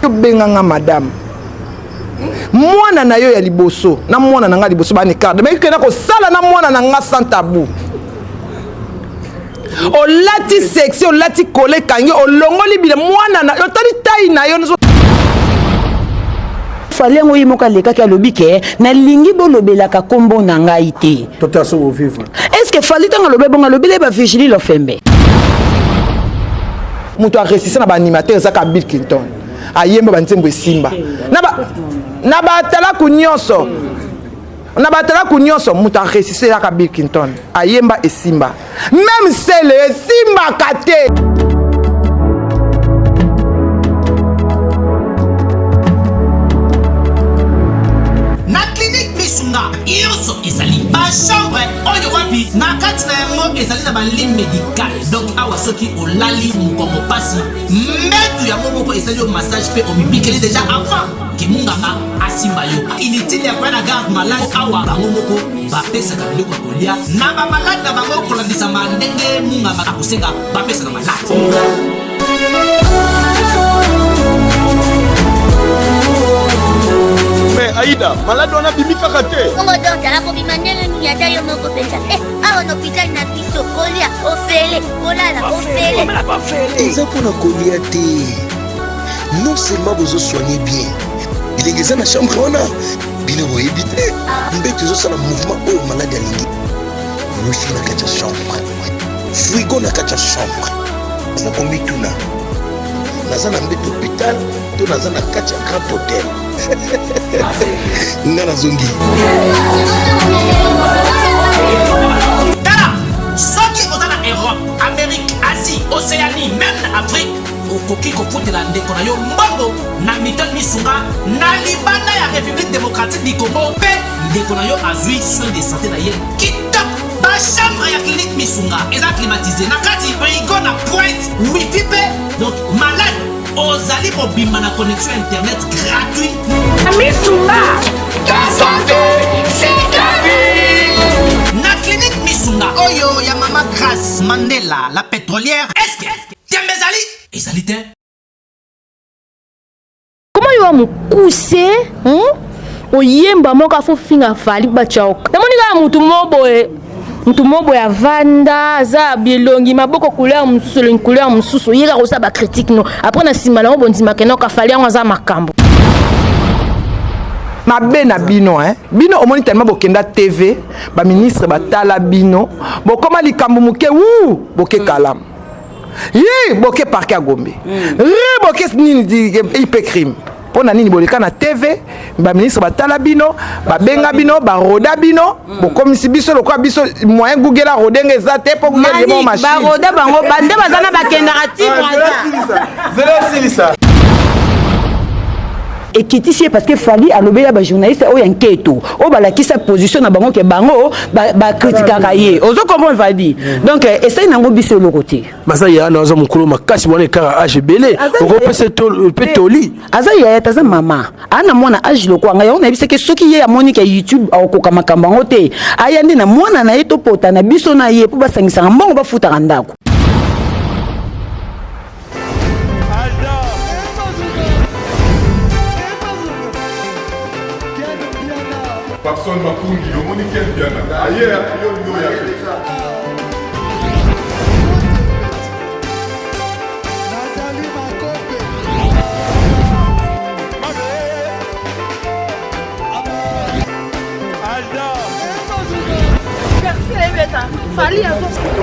benganga madame mwana na yo ya liboso na mwana na nga liboso ba ni carte mais kena ko sala na mwana na nga sans tabou o lati section lati collé kangi o longoli bile mwana na yo tali tai na yo fallait ngo yimoka leka ka lobike na lingi bolobela ka kombo na ngai te tota so vivre est-ce que fallait tanga lobe bonga lobele ba vigili lo fembe muto a resisté na ba animateur za ka Bill Clinton ayemba ba ntembo simba na ba tala kunyonso na ba tala kunyonso muto a resisté na ka Bill Clinton ayemba e simba même c'est le simba kate Yoso ezali ba chambre oyo wapi na kati na yango ezali na ba ligne médicale donc awa soki olali mukongo pasi metu yango moko ezali au massage pe omibikeli déjà avant kimunganga asimba yo inutile ya na garde malade awa bango moko bapesaka biloko ya kolia na ba malade na bango kolandisa mandenge munganga akosenga bapesaka malade. Mais Aïda, malade on a bimi kakaté. On va donc la bimandele ni ata yo moko pensa. Ah on hôpital na biso kolia ofele, kolala ofele. Eza pour na kolia te. Non seulement vous soignez bien. Il est dans la chambre on a bino bo éviter. Mbete zo sala mouvement au malade ya lingi. Wifi na kacha chambre. Frigo na kacha chambre. Na kombi tuna. Nazana mbete hôpital, to nazana kacha grand hôtel. Nana zongi Tala soki ozana Europe, Amérique, Asie, Océanie, même Afrique okoki kofutela ndeko na yo mbongo na Milton Misunga na libanda ya République démocratique du Congo pe ndeko na yo azui soin de santé na ye kitoko ba chambre ya clinique Misunga eza climatisé na kati frigo na pointe wifi pe donc malade ozali kobima na connexion internet gratuit. Misunga, ta santé, c'est ta vie. Na clinique Misunga oyo ya Mama Grace Mandela la pétrolière. Est-ce que Tiambezali ezali te? Comment yo amukuse oyemba moka fo finga fali bachaoka namoni ka mutu mobo ya vanda za bilongi maboko couleur mususu le couleur mususu yira ko sa ba critique no après na sima na bondima keno ka fali yango za makambo mabe na bino bino omoni tellement bokenda TV ba ministre batala bino bokoma likambo muke boke kalam yi boke parquet Gombe boke nini di IP crime pona nini boleka na TV ba ministre batala bino ba benga bino ba roda bino bokomisi biso lokwa biso moyen Google a rodenge za te po Google mo machine ba roda bango bande bazana bakenda Zéro silisa. et qui ici parce que fali a lobé ba journaliste o yanketo o ba la qui sa position na bango ke bango ba critiquer kaye ozo comment va dire donc essaye nango biso le côté Masa ya na ozo mukulu makasi wana ka HBL oko pese petoli aza ya taza mama ana mwana age lo kwanga on a vu que soki ye ya Monique YouTube akoka makamba ngote aya ndi na mwana na yeto pota na biso na ye po basangisa mbongo ba futa ndako. Papson Mapungi, le Monique Biana. Aïe, yo ya.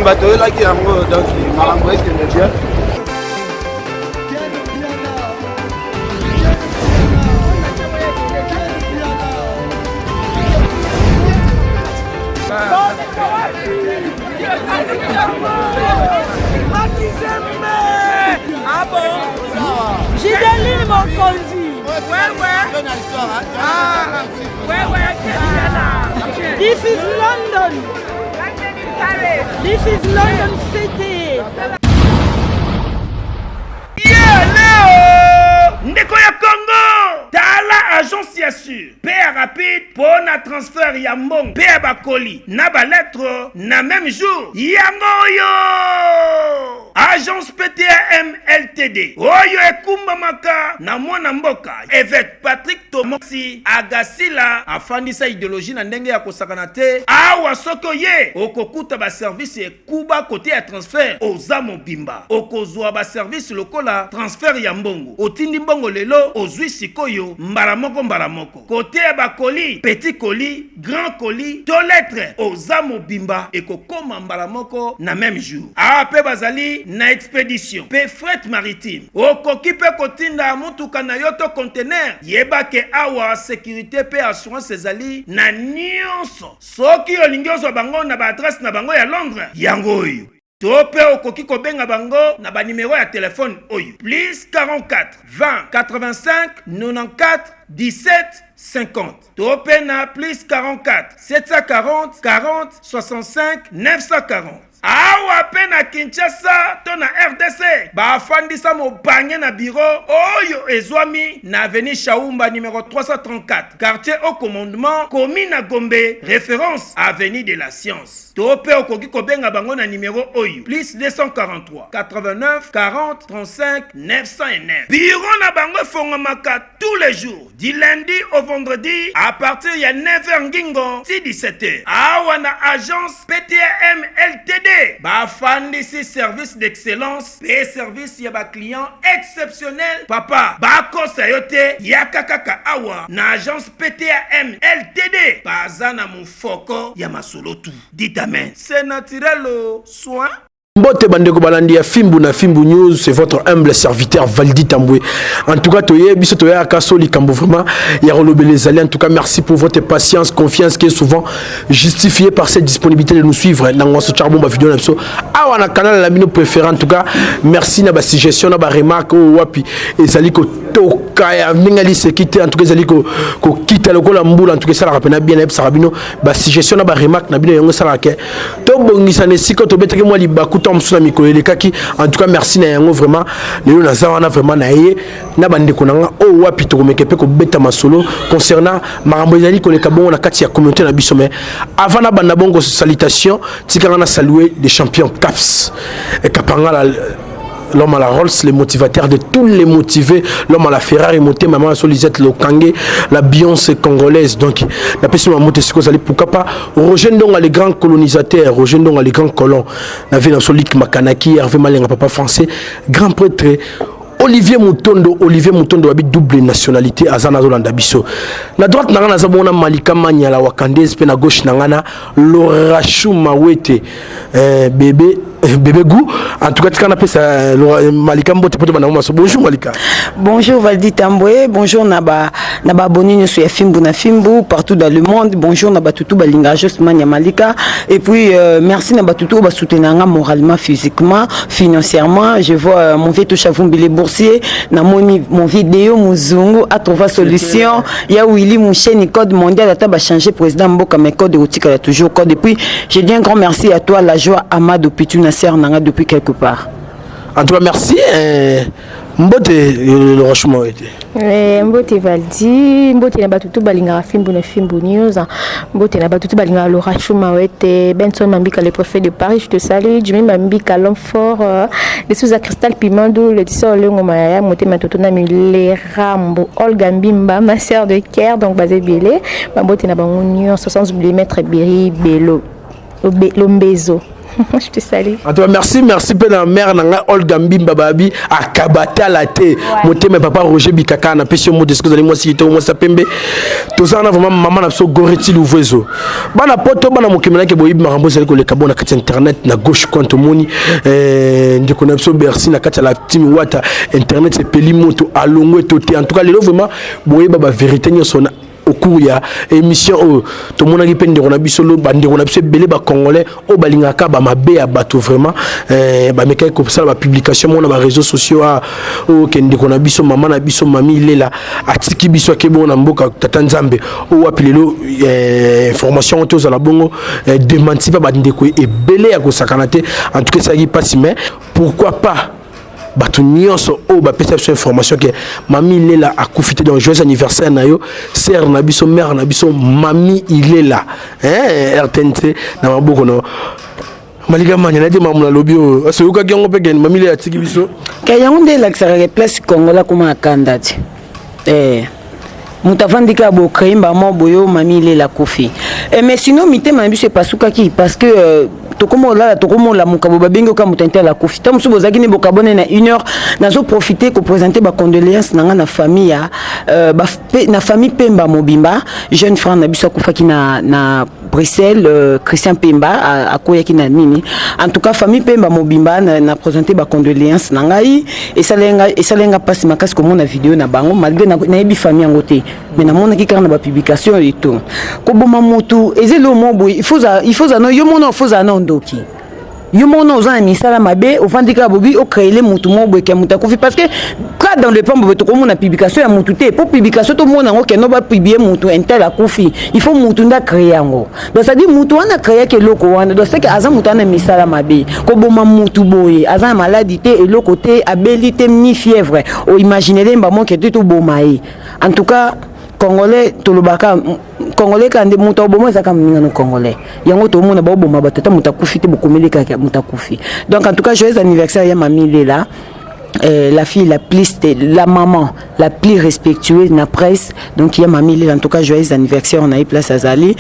Mbato la ki yango donc marango est que bien. Ah bon? J'ai des livres mon conduit. Ouais. Ouais. This is London. This is London City. Yeah, Léo! Ndeko ya Congo! Tala agence ya sûr. Paie rapide pour na transfert ya mbong. Paie bakoli. Na ba lettre na même jour. Yango yo! Agence PTAM LTD. Oyo ekumba maka na mwana mboka. Évêque Patrick Tomoxi Agasila afandisa idéologie na ndenge ya kosakana te. Awa soko ye okokuta ba service ekuba côté ya transfert oza mobimba. Okozwa ba service lokola transfert ya mbongo. Otindi mbongo lelo ozwi sikoyo mbala moko. Côté ya ba colis, petit colis, grand colis, to lettre oza mobimba ekokoma mbala moko na même jour. Ape bazali na expédition pe fret maritime. Okoki pe kotinda mutuka na yoto conteneur. Yeba ke awa sécurité pe assurance ezali na nyonso. Soki olingi ozwa bango na ba adresse na bango ya Londres. Yango oyo. Tope okoki kobenga bango na ba numéro ya téléphone oyo. Plus 44 20 85 94 17 50. Tope na plus 44 740 40 65 940. Awa pe na Kinshasa to na RDC bafandisa mobanye na bureau oyo ezwami na avenue Chaumba numéro 334 quartier au commandement commune à Gombe référence avenue de la science. Tope okoki kobenga bango na numéro oyo plus 243 89 40 35 909. Bureau na bango fongomaka tous les jours du lundi au vendredi à partir ya 9h ngingo si 17h. Awa na agence PTAM LTD bafandisi service d'excellence et service ya ba client exceptionnel. Papa bakosa yote yakakaka awa na agence PTAM LTD bazana mufoko ya masolotu. Dit amen. C'est naturel soin. Mbote bandeko balandi ya Fimbu na Fimbu News, c'est votre humble serviteur Valdi Tamboué. En tout cas, toye biso toye akasoli kambo vraiment ya relobé les alliés. En tout cas, merci pour votre patience, confiance qui est souvent justifiée par cette disponibilité de nous suivre dans ce charbon ba vidéo na biso. Awa na canal la bino préféré. En tout cas, merci na ba suggestion na ba remarque wapi ezali ko toka ya ningali sekité. En tout cas, ezali ko kita lokola mbula. En tout cas, ça la rappena bien na sarabino ba suggestion na ba remarque na bino yango sala ke to bongisa ne siko to beteke moi libaku en tout cas merci na yango vraiment lelo na zawana vraiment na ye na bandeko nanga o wapi to mekepe ko beta masolo concernant marambo ezali ko leka bongo na kati ya communauté na biso mais avant na banda bongo salutation tikanga na saluer des champions CAPS et Kapanga l'homme à la Rolls, le motivateur de tous les motivés, l'homme à la Ferrari, monté maman Solisette Lokangé, la Beyoncé congolaise. Donc, la personne m'a monté ce que vous allez pourquoi pas. Roger Ndonga, les grands colonisateurs, Roger Ndonga, les grands colons. La ville en Solik Makanaki, Hervé Malenga, papa français, grand prêtre. Olivier Mutondo habite double nationalité à Zanazoland Bisso. La droite n'a pas Malika Mania la Wakandese, puis la gauche n'a Laura Choumawete bébé Gou. En tout cas, tu appelle ça Malika Mbote pour te bonjour Malika. Bonjour Valdi Tamboué, bonjour Naba Bonini sur Fimbu na Fimbu partout dans le monde. Bonjour Naba Toutou Balinga Josmania Malika. Et puis merci Naba Toutou ba soutenir moralement, physiquement, financièrement. Je vois mon vieux Touchavumbile boursier na mon vidéo Muzungu à trouver solution. Il y a Willy Mouchen code mondial à taba changer président Mboka mais code érotique a toujours code. Et puis je dis un grand merci à toi la joie Amadou Pituna Nanga depuis quelque part. En tout cas, merci. Mbote le rochement était. Mbote Valdi, Mbote na batutu balinga Fimbu na Fimbu News. Mbote na batutu balinga le rochement était Benson Mambika le préfet de Paris, je te salue. Jimmy Mambika l'homme fort. Les sous à Cristal Pimando, le tisseur Lengo Maya, Moté Matotona Mille Rambo, Olga Mbimba, ma sœur de Caire, donc basé Bélé. Mbote na bango 60 mm Beri Bello. Lombezo. Je te salue. En tout cas, merci pour la mère nanga Olga Mbimba babi à Kabata la thé. Moté mes papa Roger Bikaka na pesio mot de ce que vous allez moi si to moi sapembe. Tout ça on a vraiment maman na so goreti louvezo. Bana poto bana mokimela ke boyibi marambo zali ko le kabo na kati internet na gauche compte moni ndiko na so Bercy na kati la team wata internet c'est peli moto alongwe toté. En tout cas, les vraiment boyiba ba vérité nyosona au cours ya émission tout le monde qui peine de ronabiso lo bande ronabiso belé ba congolais au balingaka ba mabe ya bato vraiment ba meka comme ça ba publication mon ba réseaux sociaux au kende ronabiso maman na biso mami lela atiki biso ke bon na mboka tata nzambe o apilelo information to za la bongo démenti ba ndeko e belé ya ko sakanate en tout cas ça qui passe mais pourquoi pas bato nyonso o ba perception information que mami il est là à profiter d'un joyeux anniversaire na yo sœur na biso mère na biso mami il est là RTNT na maboko no Malika manya na dit mamuna lobby so yoka ki ngope gen mamile ya tiki biso ka yango nde la place Congola kuma kandati mutavandika bo kreimba mo boyo mamile la kofi mais sinon mité mambi c'est pas soukaki parce que tokomo la mukabo babengo ka mutente la kofi tam subo zakini bokabone na 1 heure nazo profiter ko présenter ba condoléances nanga na famille na famille Pemba Mobimba jeune frère na biso kufaki na Bruxelles Christian Pemba akoyaki na nini en tout cas famille Pemba Mobimba na présenter ba condoléances ngai et salenga passe makasi comme na vidéo na bango malgré na yebi famille ngote mais na mona ki kana ba publication et tout ko boma motu ezelo mobo il faut no yo mona faut no ndoki yo mona oza na misala mabe ofandika bobi o créer les mutu mobo ke muta kofi parce que quand dans le pombe to komona publication ya mutu te pour publication to mona ngo ke no ba publier mutu intel akofi il faut mutu nda créer ngo donc ça dit mutu wana créer ke loko wana donc c'est que aza mutu na misala mabe ko boma mutu boye aza maladie te et loko te abelité ni fièvre o imaginer les mbamo ke to bomae en tout cas Congolais tolobaka Congolais kande muta obomo ezaka mninga no Congolais yango to mona ba oboma batata mutakufi te bokomeleka mutakufi donc en tout cas joyeux anniversaire ya mamile là la fille la maman la plus respectueuse na presse donc il y a mamile en tout cas joyeux anniversaire on a eu place à Zali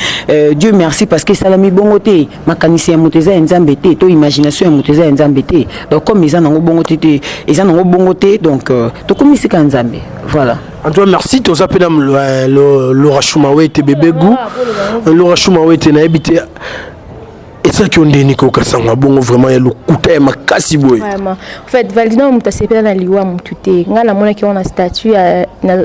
Dieu merci parce que salami bongote makanisi ya muteza nzambe te to imagination ya muteza nzambe te donc comme ils en ont bongote te ils en ont bongote donc to komisika nzambe voilà. Antoine, merci. Tu as appelé Laura Choumaoué, tes bébés goût. Laura Choumaoué, tu as habité. Et ça qui ont dit Nico Kassanga, bon, vraiment, il y a le coup de ma casse. Vraiment. En fait, Valdina, on t'a séparé dans l'Iwa, mon tout est. Nga la mona qui on a statut,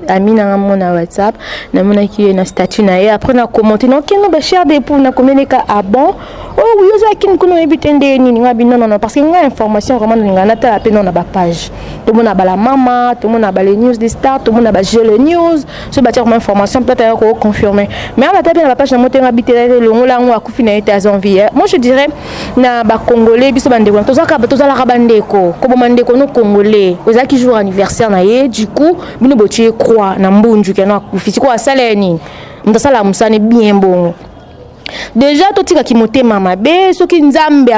Amina, mon WhatsApp, na mona qui on a statut, na et après on a commenté, non, qui on a cher des pour, on a communiqué cas ah bon. Oh oui, on a qui nous connaît habité des ni nga bino non parce que nga information vraiment nga na ta appel na ba page. Tout le monde a ba la maman, tout le monde a ba les news des stars, tout le monde a ba le news. Ce bâtir comme information peut-être qu'on confirmer. Mais on a tapé dans la page na monter habité le ngola ngo akufi na été à janvier. Je dirais na ba congolais biso bande ko tozaka tozala kabandeko ko bomandeko no congolais ozaki jour anniversaire na ye du coup bino botie croix na mbunju kana kufiti ko asala nini ndasala musane bien bon déjà totika ki motema mabe soki nzambe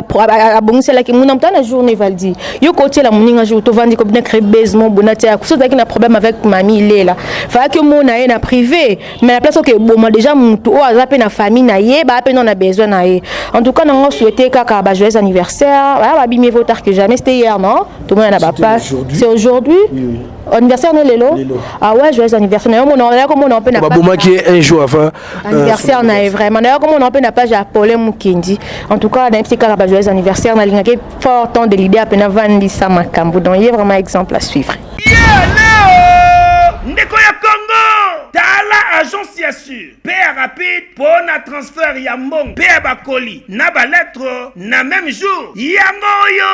abongisela ki muna mtana journée valdi yo côté la muninga jour to vandi ko bien créer besoin bonati ya kuso taki na problème avec mamie lela fa que mona ye na privé mais la place que bon déjà mutu o azape na famille na ye ba pe non a besoin na ye en tout cas on souhaiter kaka ba joyeux anniversaire ba bimé vaut tard que jamais c'était hier non tout le monde na ba passe c'est aujourd'hui oui. Anniversaire de Lelo. Ah ouais, joyeux anniversaire. D'ailleurs, on a comme on a peine à qui est un jour avant. Anniversaire, on a vraiment. D'ailleurs, comme on a peine à page à Paul Mukendi. En tout cas, dans un petit cas, joyeux anniversaire, on a ligne fort temps de l'idée à peine avant de ça Makambo. Donc, il y a vraiment un exemple à suivre. Ndeko ya Congo tala agence ya sûr paya rapide pour na transfert ya mbongo paya bakoli na ba lettre na même jour yango yo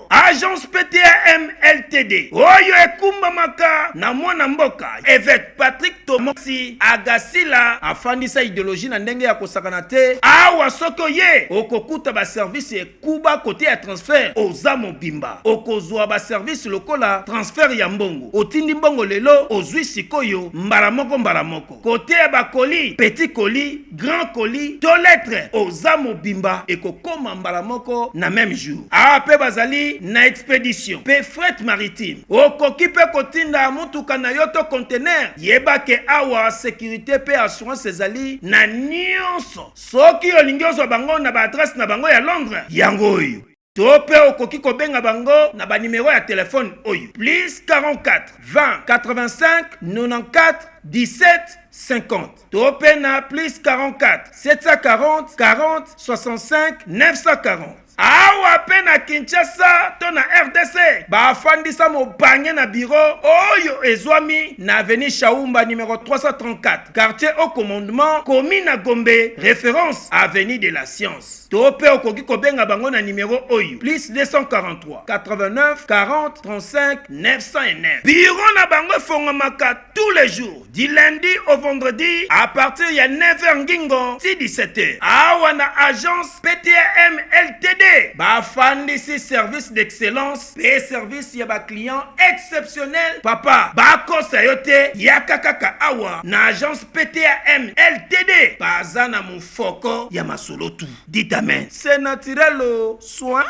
agence PTM LTD oyo ekumba maka na mwana mboka évêque Patrick Tomoxi agasila afandisa idéologie na ndenge ya kosakana te awa soko ye okokuta ba service ekuba côté ya transfert oza mobimba okozwa ba service lokola transfert ya mbongo otindi mbongo lelo ozwi sikoyo mbala moko côté ya bakoli petit colis grand colis to lettre oza mobimba ekokoma mbala moko na même jour ape bazali na expédition pe fret maritime okoki pe kotinda mutuka na yoto conteneur yeba ke awa sécurité pe assurance ezali na nyonso soki olingi ozwa bango na ba adresse na bango ya Londres yango oyo Tope okoki kobenga bango na ba numéro ya téléphone oyo plus 44 20 85 94 17 50. Tope na plus 44 740 40 65 940. Awa pe na Kinshasa to na RDC bafandisa mobange na bureau oyo ezwami na avenue Chaumba numéro 334 quartier au commandement commune na Gombe référence avenue de la science. Tope okoki kobenga bango na numéro oyo plus 243 89 40 35 909. Bureau na bango fongamaka tous les jours du lundi au vendredi à partir ya 9h ngingo si 17h. Awa na agence PTM LTD LTD bafandisi service d'excellence et service ya ba client exceptionnel papa bakosa yote yaka kaka awa na agence PTAM LTD bazana mufoko ya masolotu dit amen c'est naturel soin.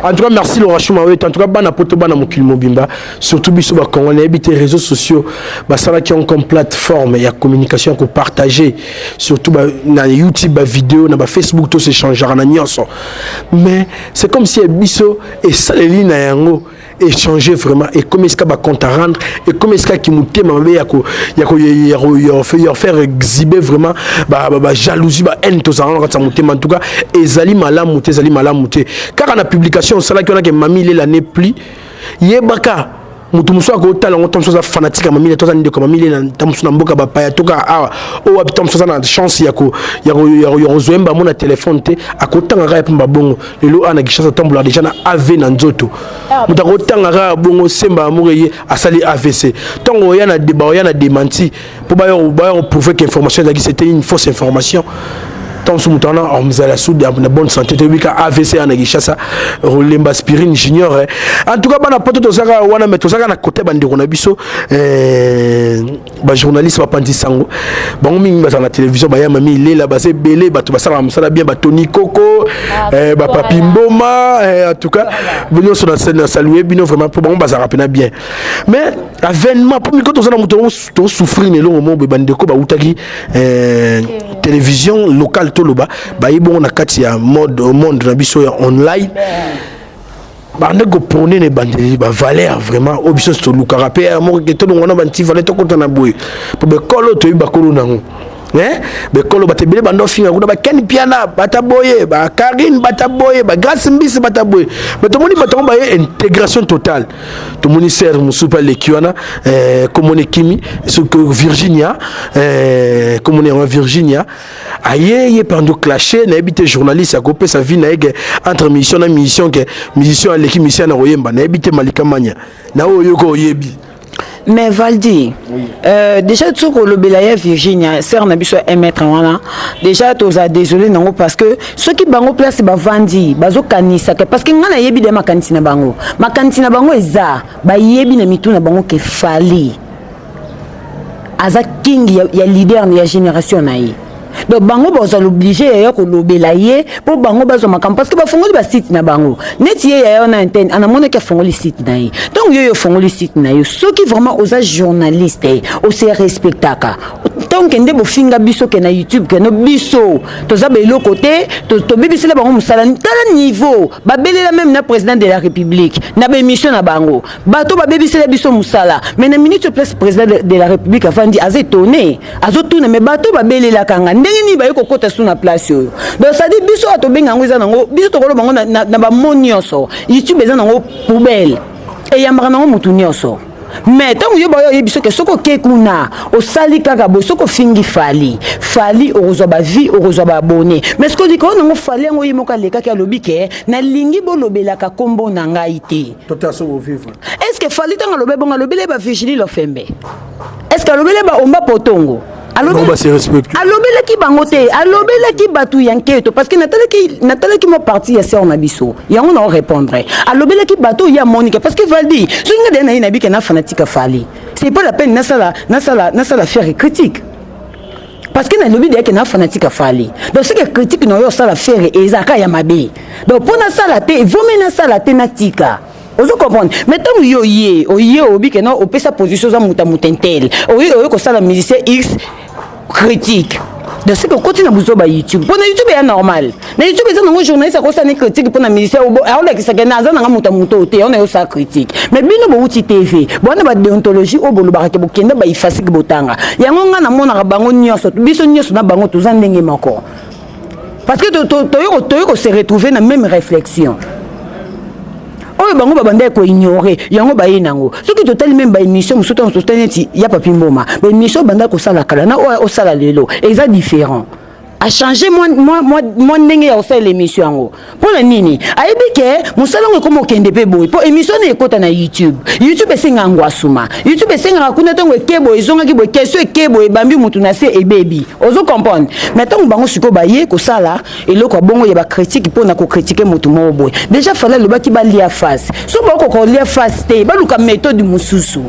En tout cas, merci Laura Choumaoué. En tout cas, bana poto bana mokili mobimba. Surtout biso ba congolais habité les réseaux sociaux. Ba ça qui ont comme plateforme ya communication qu'on partager. Surtout na YouTube, ba vidéo, na ba Facebook tout s'échanger na nyonso. Mais c'est comme si biso et ça les lignes na yango échanger vraiment et comme est-ce qu'il y a compte à rendre et comme est-ce qu'il y a faire exhiber vraiment jalousie haine tout ça en tout cas ezali malamu car en la publication ça là qu'on a que mamie l'année plus yebaka mutu muso ko tala ngo tomso za fanatique mamile to za ndeko mamile na tamso na mboka ba paya toka awa o wa tomso za na chance ya zoemba mona téléphone te akotanga ga pamba bongo lelo ana gishasa tambola déjà na AV na nzoto muta ko tanga ga bongo semba amureye asali AVC tongo ya na débat ya na démenti pour ba yo prouver que information c'était une fausse information. Tant que nous avons une bonne santé, nous avons AVC en Gishasa, Rolemba Aspirine Junior. En tout cas, on a pas tout ça, on a mis tout ça à côté de Ronabiso, journaliste Pandi Sango. Bon, on a la télévision, on a mis les là, c'est belé, ça bien, Tony Coco, Papi Mboma, en tout cas, nous sommes salués, vraiment, pour bon, ça rappelle bien. Mais, avènement, pour nous, quand on a souffert, nous avons Bandeko, Baoutagi, télévision locale. Toloba ba yibo na kati ya monde na biso ya online ba ndeko prôner ne bande ba valeur vraiment obiso to lukara pe mo ke to ngona ba nti valeur to kota na boy po be kolo to yiba kolo nango be kolo batebele bando finga kuna ba Ken Piana bataboye ba Karine bataboye ba Grace Mbisi bataboye mais to moni batongo ba intégration totale to moni ser musupa le kiwana comme on est Kimi Virginia comme on est en Virginia aye pendant clasher na habité journaliste a copé sa vie na entre mission na mission que mission à l'équipe mission na Royemba na habité Malika Mania na oyoko yebi. Mais Valdi, oui. Déjà tout que le Belaya Virginia, c'est un habitué à mettre en déjà tu as désolé non parce que ceux qui bango place ba vandi, bazo kanisa parce que ngana yebi de ma cantine bango eza ba yebi na mitu na bango ke fali. Aza king ya leader ya génération naïe. Donc bango boza l'obligé ya ko lobelaye pour bango bazo makam parce que ba fongoli ba site na bango neti ya na antenne ana mona ke fongoli site na yi donc yo fongoli site na yo ceux qui vraiment osa journaliste o se respectaka donc ende bo finga biso ke na YouTube ke no biso to za belo côté to bibisela bango musala tala niveau ba belela même na président de la République na ba émission na bango bato ba bibisela biso musala mais na minute place président de la République afin di azetonné azotuna mais bato ba belela kanga ndenge ba yoko kota suna place yo donc ça dit biso to benga ngwiza nango biso to kolo bango na ba monioso YouTube eza nango poubelle et yambara nango mutu nyonso mais tant yo ba yo biso ke soko ke kuna o sali kaka bo soko fingi fali ozo ba vie ozo ba abonné mais ce que dit ko nango fali ngo yimoka leka ka lobike na lingi bo lobela ka kombo na ngai te tota so vivre est-ce que fali tanga lobe bonga lobele ba Virginie Lofembe est-ce que lobele ba omba potongo alobela ki bangote alobela ki batu yanketo parce que natala ki mo parti ya sœur na biso yango na répondre alobela ki batu ya Monique parce que Valdi so nga na bika na fanatique fali c'est pas la peine na sala faire critique parce que na lobi de na fanatique fali donc c'est que critique no yo sala faire ezaka ya mabe donc pour na sala te vomi na sala te na tika. Vous comprenez? Maintenant, obi que non, on sa position za mutentel. Ko ça la musicien X critique. Donc c'est que continue à bouger sur YouTube. Pour YouTube est normal. Na YouTube c'est un journaliste qui ça critique pour na musicien. Alors que ça gagne na muto te, on est ça critique. Mais bino bo uti TV. Bona ba déontologie o bolo ba ke bokenda ba ifasi ke botanga. Yango nga na mona bango nyonso. Biso nyonso na bango to za ndenge mako. Parce que to se retrouver na même réflexion. Oh bango babanda ko ignorer yango ba yenango soki total même ba émission musoto sosteneti ya Papi Mboma ba émission banda ko sala kala na o sala lelo exact différent a changé moi ndenge ya osala l'émission yango mpona nini ayebi ke mosala yango ekoma okende mpe boye mpo émission na ekota na youtube esengaka ngwasuma youtube esengaka kuna ntango ekeboye ezongaki boye question ekeboye ebambi motu na se ebebi ozo comprendre mais ntango bango sikoyo baye kosala eloko ya bongo ya bakritike mpona kokritike motu moko boye déjà fala alobaki balia face so bakokolia face te baluka méthode mosusu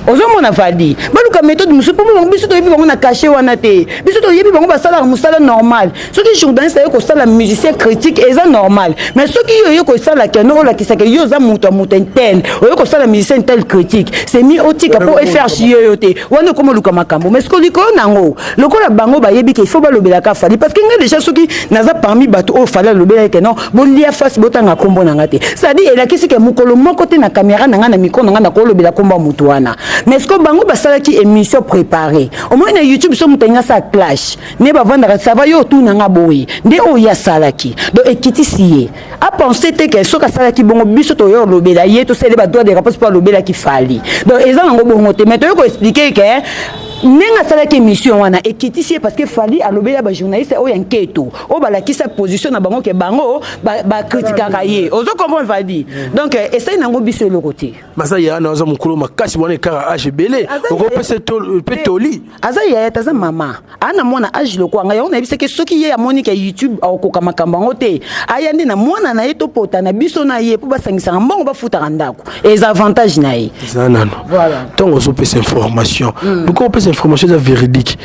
ozomona vadi baluka méthode mosusu mpo bango biso toyebi bango na caché wana te biso toyebi bango basalaka mosala normal soki journaliste aye kosala musicien critique eza normal mais soki yo oye kosala keno olakisaka yo oza moto ya moto intel oye kosala musicien tel critique c'est mis otika mpo eferche yo te wana okoma luka makambo mais soki likolo nango lokola bango bayebi ke il faut balobelaka fali parce que nga déjà soki naza parmi bato oyo fali alobelaki ke non bolia face botanga kombo nanga te c'est-à-dire elakisi ke mokolo moko te na caméra nanga na micro nanga na kolobela kombo ya motu wana mais ce que bango basalaki émission préparée au moins na YouTube so mutenga sa clash ne bavandaka ça va yo tout nanga boye nde oya salaki donc ekiti siye a penser te que soka salaki bongo biso to yo lobela ye to sele ba droit de réponse pour lobela ki fali donc eza nango bongo te mais to ko expliquer que nenga salaki émission wana ekiti siye parce que fali alobela ba journaliste oya nketo o balaki sa position na bango ke bango ba critiquer ye ozo comprendre vadi donc essaye nango biso le côté masa ya na oza mukolo makasi wana kara ajebele oko pese petoli aza ya taza mama ana mwana age lokwa nga yona biseke soki ye amoni ke YouTube akoka makambo ngo te aya ndi na mwana na ye to pota na biso na ye po basangisa mbongo bafuta ndako les avantages na ye zanano voilà donc ozo pese information beaucoup pese information véridique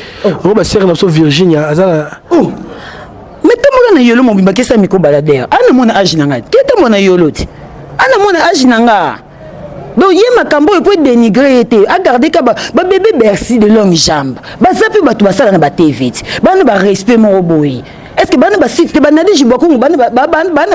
on va serrer na Virginia azala mais tamo na yolo mo bimba kesa miko baladère ana mwana age nanga kete mona yolo ti ana mwana age nanga donc yé makambo peut dénigrer été a garder ka ba bébé Bercy de longue jambe ba zapi batu basala na ba TV bana ba respect mo boy est-ce que bana ba site bana deji bokungu bana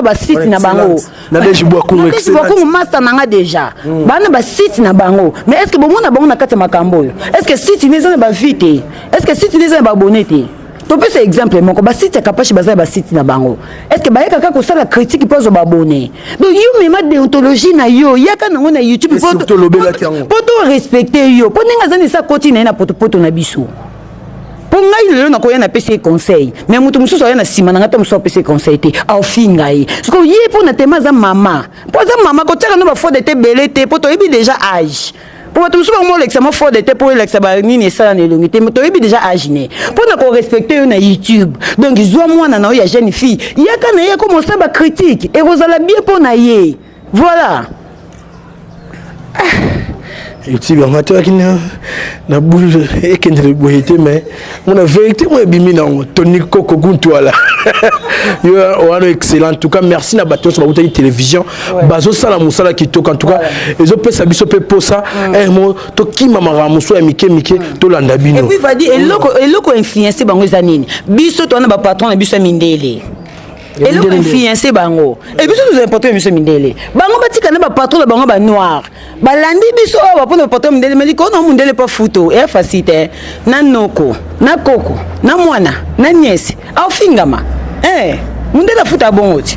ba site na bango na deji bokungu excellent bokungu master nanga déjà bana ba site na bango mais est-ce que bomona bango na kati makambo est-ce que site neza na ba vite est-ce que site neza na ba bonete to pe ce exemple moko ba site capable baza ba site na bango est-ce que ba yaka ko sala critique pose ba abonné donc yo même déontologie na yo yaka nango na YouTube poto lobela tiango poto respecter yo po ninga zani sa continue na poto na biso po ngai lelo na ko yana pese conseil mais mutu mususu yana sima na ngata mususu pese conseil te au fingai parce que yé po na tema za mama po za mama ko tsaka no ba faute te belé te po to yebi déjà âge pour tout ce moment l'examen fort de pour l'examen ni ça na longue mais to yebi déjà âge né pour na ko respecter na YouTube donc zo moi na ya jeune fille ya kana ya comment ça ba critique et vous allez bien pour na yé voilà YouTube en matière qui na boule et qui ne boite mais mon vérité moi bimi na Tony Koko Guntuala yo wana excellent en tout cas merci na bato sur la télévision bazo sala musala qui toka en tout cas les autres ça biso pe posa mo to kima maramuso ya mike to landa bino et puis va dire eloko influencer bango zanini biso to na ba patron na biso mindele et le influencer bango et biso nous importer biso mindele bango batika na ba patron bango ba noir balandi biso ba pona patron mindele mais ko na mindele pas photo et facile na noko na koko na mwana na nièce au fingama mindele futa bongo ti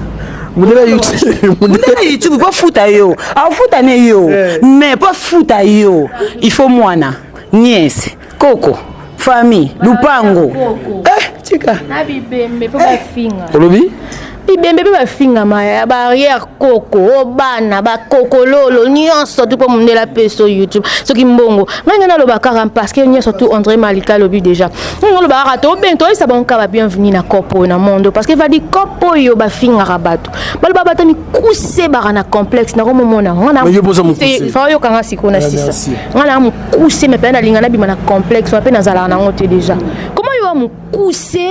YouTube pas futa yo au futa ne yo mais pas futa yo il faut mwana nièce koko famille lupango tika na bibembe po ba finga olobi bibembe ba finga ma barrière koko bana ba kokololo nyonso tu po mundela peso YouTube soki mbongo nganga na loba kara parce que nyonso tu André Malika lobi déjà ngolo loba rato bento isa bonka ba bienvenue na kopo na monde parce que va di kopo yo ba finga rabato baloba batami kuse barana complexe na komona ngana c'est fa yo kanga sikona sisa ngana mu kuse me pena lingana bima na complexe wa pe na zala na ngote déjà comment yo mu kuse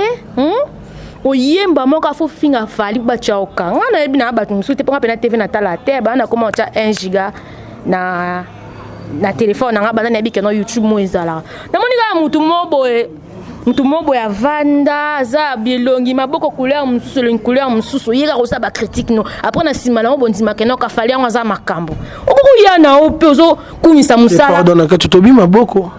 oyemba moko afo finga fali bachaoka ngana yebi na batu musute ponga pena TV na tala te bana comment cha 1 giga na téléphone nga bana yebi keno YouTube mo ezala na monika mutu mobo ya vanda za bilongi maboko couleur mususu yeka ko sa ba critique no après na sima na obondima keno ka fali ngo za makambo okoko yana ope ozo kumisa musala pardon na katutobi maboko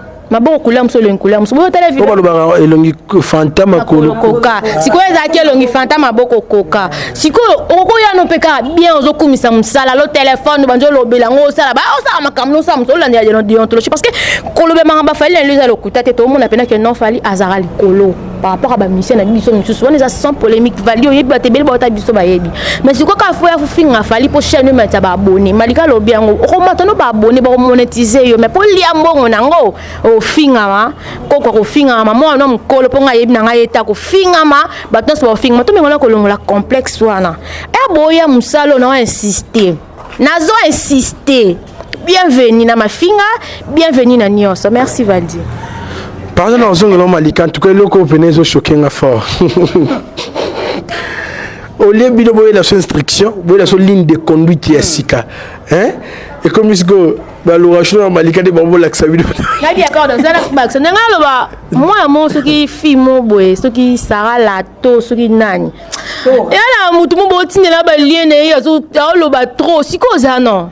couleur musulo télévision ko ba elongi fantama koka siko ezaki elongi fantama boko koka siko okoko yana peka bien ozo kumisa musala lo téléphone banjo lobela ngo sala ba osala makambo no sa musolo na déontologie parce que kolobe manga fali na leza lokuta te to mona pena que non fali azara likolo par rapport à ba mission na biso mususu on est sans polémique vali oyebi ba tebeli ba ta biso ba yebi mais si quoi ka fo ya finga fali po chaîne mettre ba abonné malika lo bien o mata no ba abonné ba monétiser yo mais pour lia mbongo nango o finga ma ko finga ma mo no mkolo po nga yebi na nga yeta ko finga ma ba to so finga to me ngona ko longola complexe wana e boya musalo na insister nazo insister. Bienvenue na ma finga, bienvenue na Nyonso. Merci Valdi. Pardon, on Malika, en tout cas, le compagnie est choqué fort. Au lieu de la instruction, la ligne de conduite Yassika. Hein? Et comme il go, l'orage dans Malika de Bambo l'Axabi. Nabi d'accord dans un max. Moi, ce qui fit mon boy, ce qui sera la to, ce qui nani. Et là, mon botine là, lien et il trop. Si cause non.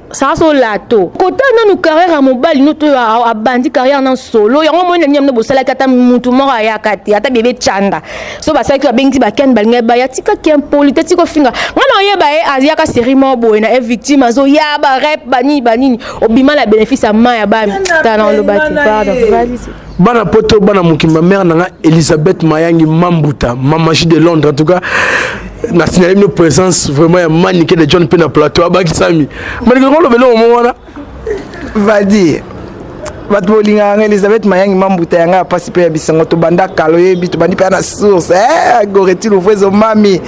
Ça so lato kota na nous carrière à mobile nous a bandi carrière dans solo yango mo nyam no bosala kata mutu moko ya kati ata bébé chanda so ba sa ki bengi ba ken balinga ba ya tika ki impolite tiko finga ngana ye ba e azia ka série mo boy na victime azo ya ba rep banini obima la bénéfice à ma ya ba ta na lo bati pardon vas-y. Bana poto bana mukimba mère nanga Elisabeth Mayangi Mambuta mamachi de Londres en tout cas na signalé une présence vraiment ya maniqué de John Pena plateau abaki sami malgré qu'on le velo au moment là va dire Batbolinga Elisabeth Mayangi Mambuta yanga participer ya bisango to banda kalo yebi to bandi pe na source goreti lo fwezo mami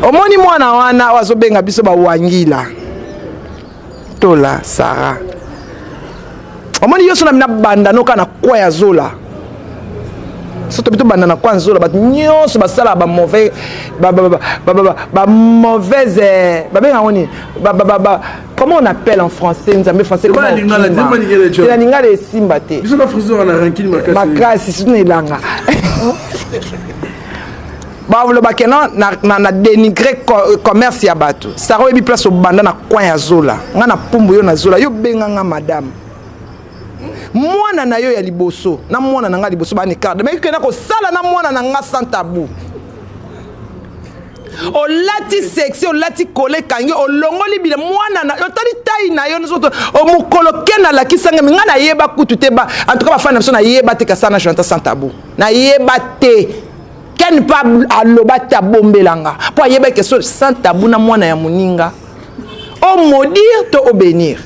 omoni mwana wana wazo benga biso ba wangila tola Sarah omoni yoso na mina banda no kana kwa ya zola soto bito banda na kwa zola bat nyonso basala ba mauvais ba mauvaise ba benga ngoni comment on appelle en français nzambe français comment la ninga le simba te biso na friso na rankini makasi sune langa ba voulo ba kenan na dénigrer commerce ya bato saro ebi place au banda na kwa ya zola ngana pumbu yo na zola yo benga nga madame mwana na yo ya liboso na mwana na nga liboso ba ni carte mais kena ko sala na mwana na nga sans tabou o lati section lati kole kangi o longoli bile mwana na yo tali tai na yo nzoto o mukolo kena la kisanga minga na yeba kutu te ba en tout cas ba fana na yeba te kasana chanta sans tabou na yeba te ken pa aloba ta bombelanga po yeba ke so sans tabou na mwana ya muninga o maudire to obéir.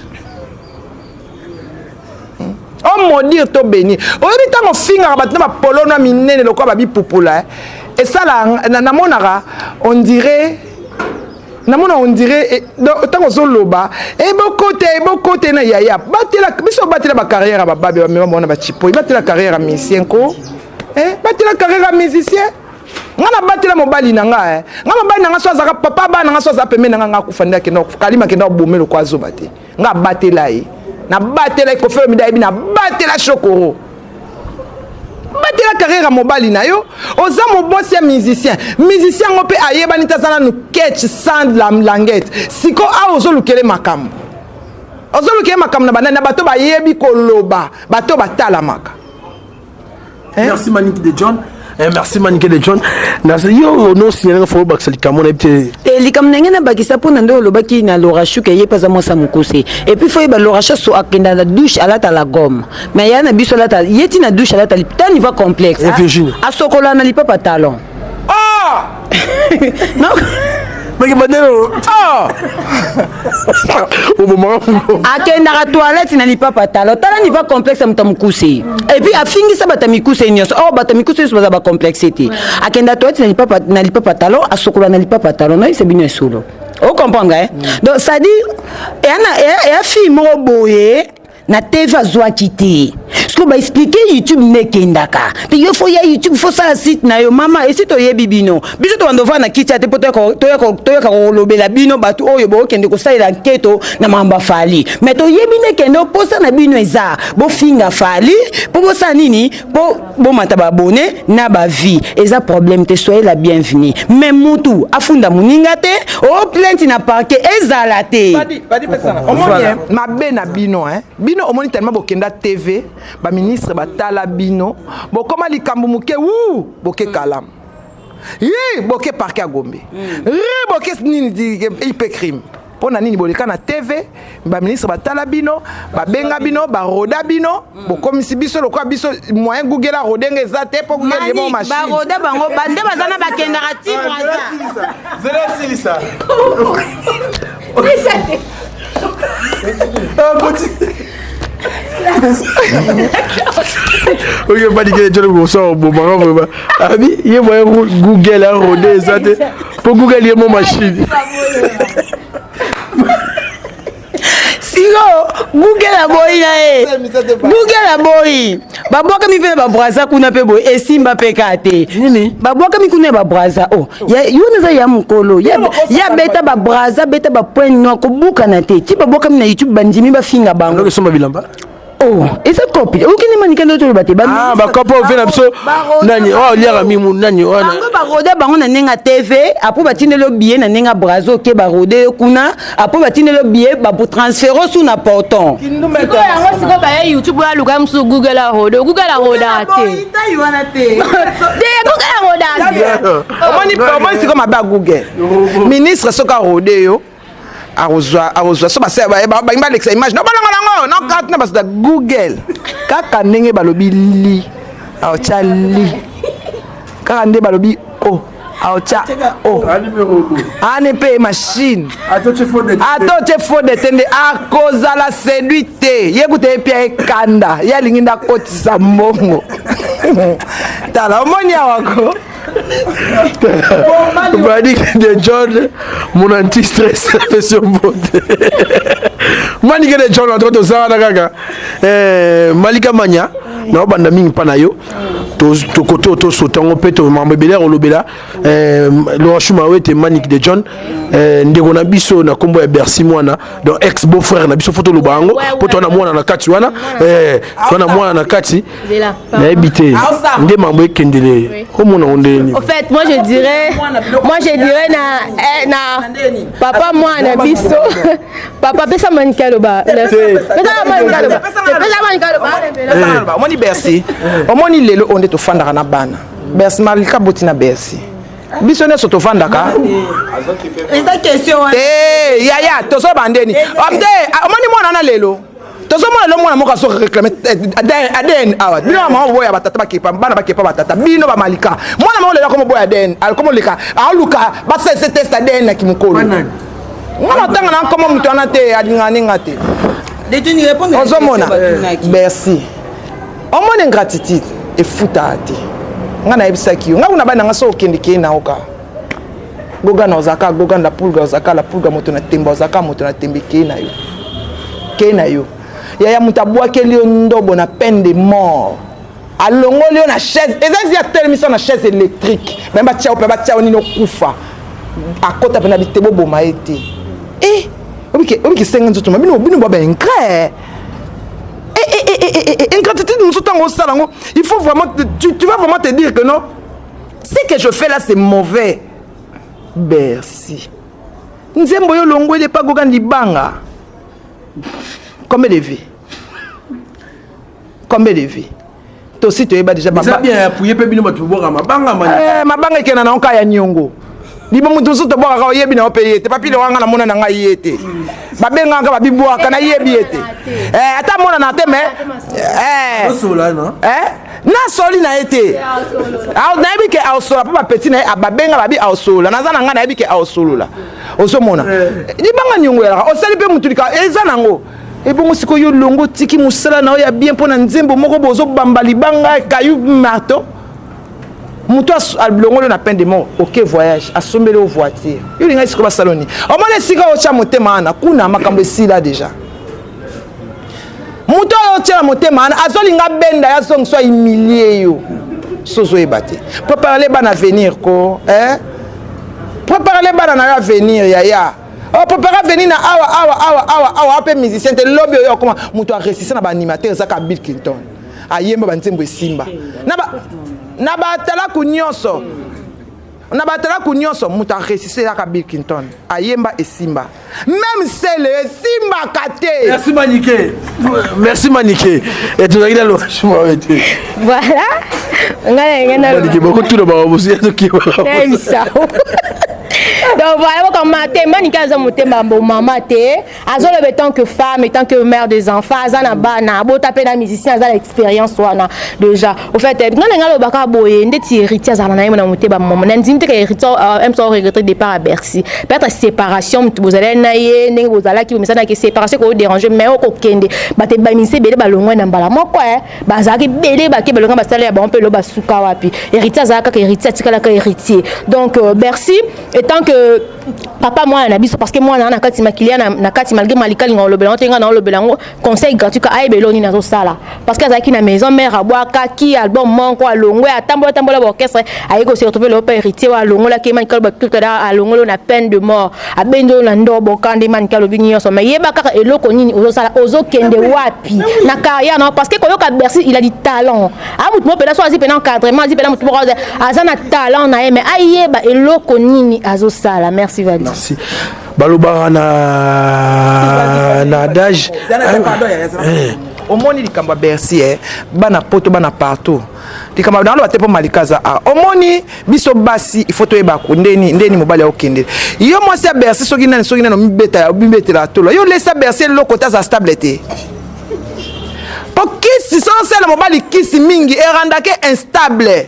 On maudire to béni. Oyebi tango finga batna ba polo na minene lokwa ba bipupula. Et ça là na monara on dirait tango zoloba e bokote na yaya batela biso batela ba carrière ba babe ba mema mona ba chipo batela carrière musicien ko batela carrière musicien ngana batela mobali na nga ngana mobali na nga so azaka papa ba na nga so za peme na nga kufanda ke no kalima ke no bomelo kwa zo bate nga batela yi na batela ko fe mi daibi na batela chokoro batela carrière mobali na yo oza mo boss ya musicien ngope ayeba ni tazana no catch sound la languette siko a ozolukele makambo na banana bato ba yebi ko loba bato batala maka merci Manique de John. Merci Manique de John. Yo no signalé fo baksali kamona ebte. Likam nengena bakisa pona ndo lobaki na Laura Chou ke yepaza mosa mukuse. Et puis faut ba Laura Chou so akenda la douche alata la gomme. Mais yana biso lata yeti na douche alata lipta niveau complexe. A sokola na lipa pantalon. Ah! Non. Mais badelo. Ah! Au moment akenda la toilette na lipa pantalon. Tala niveau complexe mutamukuse. Et puis afingi sa batamikuse nyonso. Oh batamikuse so ba complexité. Akenda toilette na lipa pantalon, a sokola na lipa pantalon. Non, c'est bien solo. Vous comprenez? Donc ça dit et a fille mo boye na TV azwa kiti. Ce que ba expliquer YouTube nekendaka. Puis il faut ya YouTube faut ça site na yo mama et si to yebi bino. Biso to ndova na kiti ate poto ko lobela bino batu oyo bo kende ko saila nketo na mamba fali. Mais to yebi nekendo posa na bino eza bo finga fali po sa nini bo mata ba abonné na ba vie. Eza problème te soyez la bienvenue. Même mutu afunda muninga te o plainte na parquet ezala te. Padi pesana. Omoni mabe na bino bino omoni tellement bokenda TV ba ministre batala bino bokoma likambo muke boke kalam boke parquet à Gombe boke nini di IP crime pona nini boleka na TV ba ministre batala bino ba benga bino ba roda bino bokomisi biso lokwa biso moyen Google a rodenge ezate po Google yemo machine ba roda bango bande bazana bakendaka ti braza Zéro ok, pas dit que les gens sont bon, ami, il y a moyen Google a rodé ça pour Google il y a mon machine. Sigo Google a boy na Google a boy baboka mi pe ba braza kuna pe boy esimba pe kate nini baboka mi kuna ba braza oh ya yona za ya mukolo ya beta ba braza beta ba point no ko buka na te ti baboka mi na YouTube bandimi ba finga bango donc somba bilamba oh esa copie okini manika ndo to bate ba ah ba kopo o vena biso nani oh liara mimu nani oh bango ba roda bango na nenga TV apo batindelo billet na nenga brazo ke ba rode kuna apo batindelo billet ba pour transférer sous na porton siko yango siko ba YouTube ya luka msu Google a roda te ita ywana te de Google a roda te omoni siko mabe a Google ministre soka rode yo arozwa so baimba lekisa image no balongo nango no kat na baso da Google kaka ndenge balobi li aocha li kaka nde balobi o aocha o ane pe machine atoche fo de tende akozala séduite yekute pia ekanda yalingi ndakotisa mbongo tala omoni awako Manique de John, mon anti-stress fait sur mon Manique de John, entre autres, ça, Malika Mania, non, Bandaming Panayo, to koto to sotango peto mambebela olobela lo shumawe te Manique de John ndeko na biso na kombo ya Bercy mwana donc ex beau frère na biso photo lobango poto na mwana na kati wana tona mwana na kati na ebité nde mambo ekendele komona ondeni. En fait moi je dirais na papa mwana biso papa pesa Manique loba pesa Manique loba omoni Bercy omoni lelo onde to fandaka na bana Bercy Malika botina Bercy biso ne soto fandaka esa question yaya tozo bandeni omoni mwana na lelo tozo mwana lo mwana moka so réclamer aden awa bino mama boya batata bakepa bana bakepa batata bino ba Malika mwana mama lelo komo boya aden komo leka aluka ba se test aden na kimukolo mwana tanga na komo mutu ana te adinga te detuni répondre ozomona Bercy omoni ingratitude efuta te nga na ebisaki yo nga kuna bana nga so okendeke na oka goga na ozaka goga na pulga ozaka la pulga moto na temba ozaka moto na tembe ke na yo ya mutabwa ke lio ndobo na peine de mort alongoli yo na chaise ezali ya telemiso na chaise électrique même ba tiao pe ba tiao nino kufa akota pe na bitebo boma ete obiki senga nzoto mabino bino ba incré ingratitude nous sommes au salon. Il faut vraiment tu vas vraiment te dire que non, ce que je fais là c'est mauvais. Bercy nzembo yo longo il est pas gogan libanga. Combien de vies toi aussi tu es déjà baba bien appuyé pe bino batu boka mabanga mabanga kena na onka ya nyongo libo mutu so to boka ka yebi na opeye te papi le wanga na mona na ngai yete babenga ka babibwa kana yebi yete ata mona na te mais sola non na soli na ete na yebi ke ausola pa petit na ababenga babi ausola na za na nga na yebi ke ausolola oso mona libanga nyongo ya o sali pe mutu lika eza nango ebongo siko yo longo tiki musala na ya bien pona nzembo moko bozo bamba libanga kayu marteau mutu alongo na peine de mort OK voyage asombele au voiture yo linga siko ba saloni o mona sika o cha motema na kuna makambo esila déjà mutu o cha motema na azolinga benda ya song so humilier yo sozo ebate préparer bana avenir ko préparer bana na avenir ya on peut pas venir na awa après musicien te lobby yo comment mutu a réussir na ba animateur ça ka Bill Clinton ayemba ba nzembo esimba na ba tala kunyonso mutu a réussir na ka Bill Clinton ayemba esimba même c'est le simba kate. Merci Manique et tu regardes le chemin voilà ngana Manique beaucoup tout le monde aussi qui Donc voilà, comme matin, manika za motema maman te, azolo en tant que femme, en tant que mère des enfants, azana bana, bota pe na musicien, azala expérience wana déjà. Au fait, ngana ngalo baka boye, ndeti héritier azala na yema motema maman. Nzimte que héritier aime son regretter départ à Bercy. Peut-être séparation, vous allez na ye, ndenge vous allez ki message na que séparation ko déranger, mais o kokende, ba te ba mise bele ba longwa na mbala moko ba zaki bele ba ke belonga ba sala ba on peut lo ba suka wapi. Héritier azala ka héritier tikala ka héritier. Donc Bercy étant que papa moi na biso parce que moi na kati makilia na kati malgré malikali ngolo belon tenga na lo belango conseil gratuit ka ay beloni na zo sala parce que azaki na maison mère abwaka ki album monko alongwe atambola tambola ba orchestre ay ko se retrouver le père héritier wa longola ke manikalo ba tout da alongolo na peine de mort abendo na ndo bokande manikalo binyo so mais yeba kaka eloko nini ozo sala ozo kende wapi na carrière non parce que koyoka Bercy il a du talent amut mo pela so azi pena encadrement azi pela mutu mo azana talent na mais ayeba eloko nini azo sala. Merci Vali. Merci. Baloba na adage. Au monde il kamba Bercy bana poto bana partout. Di kamba dans le batepo malikaza au monde biso basi il faut to eba ko ndeni mobali okende. Yo moi c'est Bercy soki nani no mbeta la tolo. Yo laisse Bercy le côté za stabilité. Pour qui sans celle mobali kisi mingi erandake instable.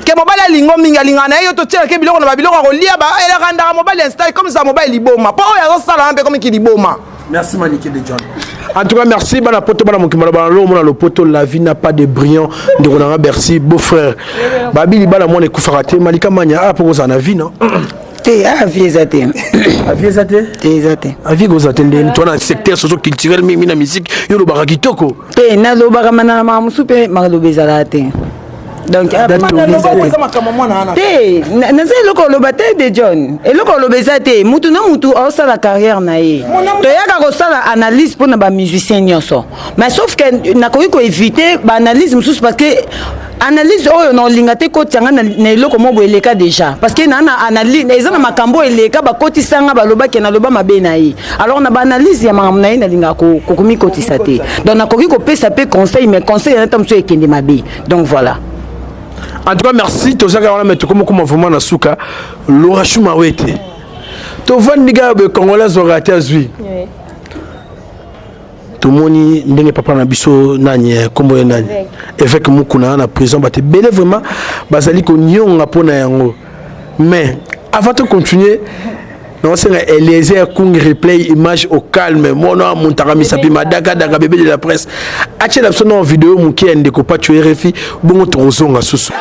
Que mobile lingo minga lingana yo to tiela ke biloko na babiloko ko lia ba ele randa mobile install comme ça mobile liboma pa oya zo sala un peu comme ki liboma. Merci Maniké de John. En tout cas merci bana poto bana mokimala bana lo mona le poto la vie n'a pas de brillant de Ronara Bercy beau frère. Babili bana mona kufarate Malika Manya a pour ça na vie non. Te aviezate. Aviezate? Te Avigozate ndeni toi na secteur socio-culturel mimi na musique yo lo baka kitoko. Te na lo baka manana ma musupe ma lo bezalate. Donc naza eloko oloba te de John eloko oloba eza te mutu na mutu aosala carrière na ye toyaka kosala analyse mpona bamusicien nyonso mais sauf que nakoki koévite baanalyse mosusu parce que analyse oyo naolinga te kotianga na eloko moko eleka déjà parce que na analyse eza na makambo eleka bakotisanga balobaki naloba mabe na ye alors na baanalyse ya makambo na ye nalinga kokomi kotisa te donc nakoki kopesa pe conseil mais conseil yanata mosusu ekende mabe donc voilà. En tout cas, merci. Tout ça, on a comment vraiment na souka. Laura Choumawete. To vandiga be Congolais aura été azui. Tout le monde ndenge papa na biso nani kombo nani. Avec mukuna na prison ba te belé vraiment bazali ko nyonga pona yango. Mais avant de continuer non c'est Eliezer Kung replay image au calme mono montarami sapi madaka daga bébé de la presse ache la sono vidéo muki ndeko pa tu RFI bongo tozonga susu.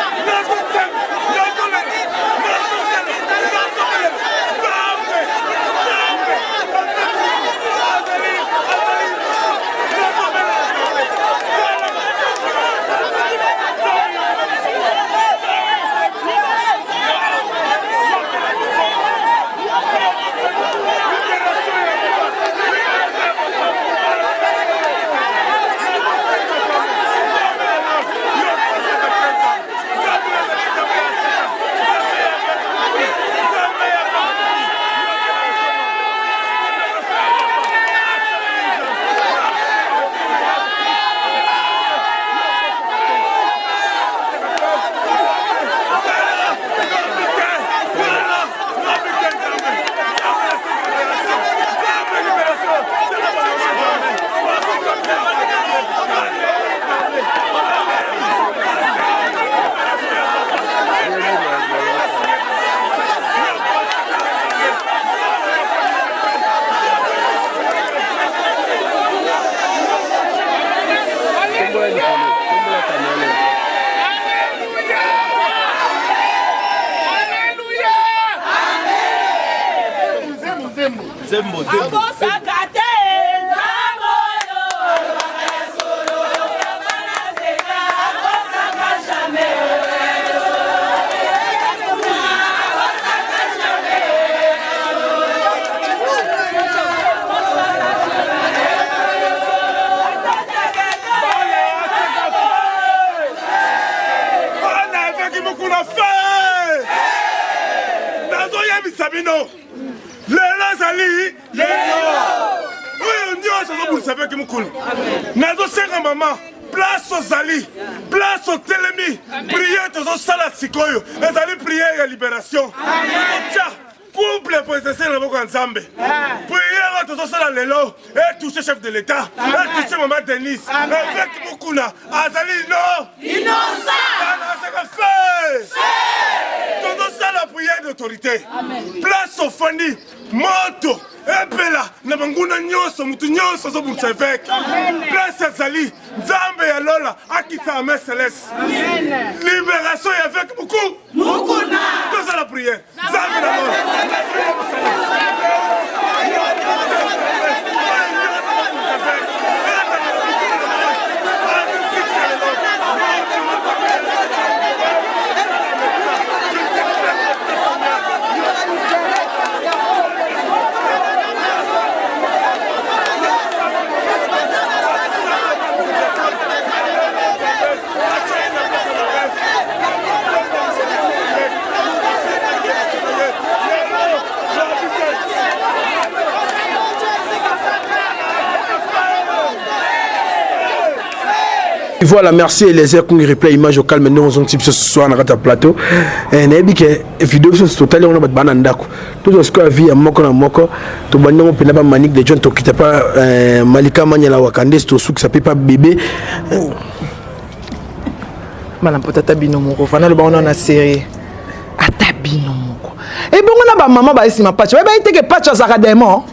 place aux alliés, place aux télémis, prière de Sala Sikoyo, les alliés prière et libération. Couple possessé le mot ensemble. Prière de Sala Lelo, et toucher chef de l'État, et toucher maman Denis, avec Mukuna, Azali non, innocent, c'est la prière d'autorité. Place aux familles, moto, epela, Nabanguna Nyoso, Mutunyoso, Zobusevek. Place Azali, Zambe et Lola, Akita Amé Céleste. Libération et avec beaucoup. Mukuna. C'est la prière. Zambe et Lola. Voilà, merci Eliezer Kungi replay image au calme nous on type ce soir na kata plateau et nabi que vidéo sur total on a bana ndako tout ce que vie ya moko na moko to banyo pena ba manique de John to kita pas Malika Manyala Wakande to souk ça peut pas bébé Madame potata bino moko fana le ba on na série ata bino moko et bon on a ba maman ba isi ma patch ba ite que patch za démon.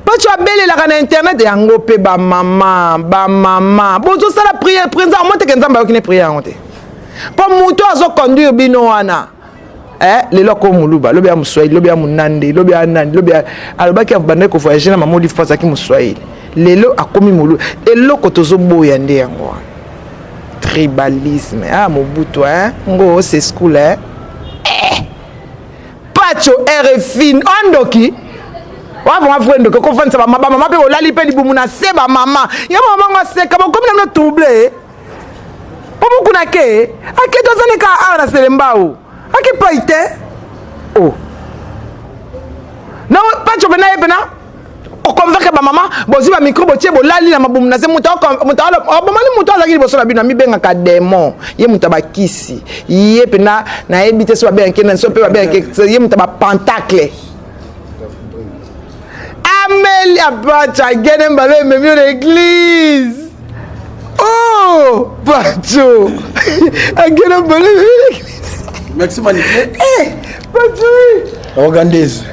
Pas tu as belle la internet et en gros ba maman bon tout ça la prière présent moi te kenza ba okine prière on te pour muto azo conduire bino wana les loko muluba lobi ya muswahili lobi ya munande lobi ya nani lobi ya alobaki abande ko voyager na maman li fasa ki muswahili lelo akomi mulu eloko tozo boya nde yango tribalisme mobutu ngo c'est school pacho RFI ondoki wa frère ko fansa ba mama pe olali pe libumu na se ba mama ya mama ngwa se ka ko mina no trouble po kuna ke ake to zane ka ara selembao ake paite na pacho bena ebena o convaincre ba mama bozi ba micro botie bolali na mabumu na se muta bomali muta azaki liboso na bino mi benga ka démon ye muta ba kisi ye pena na ebite so ba benga na so pe ba benga ye muta ba pentacle Amélia Pacha, gêne m'balé mais mieux l'église. Oh, Pacho, gêne m'balé l'église. Merci magnifique. Pacho. Organdaise.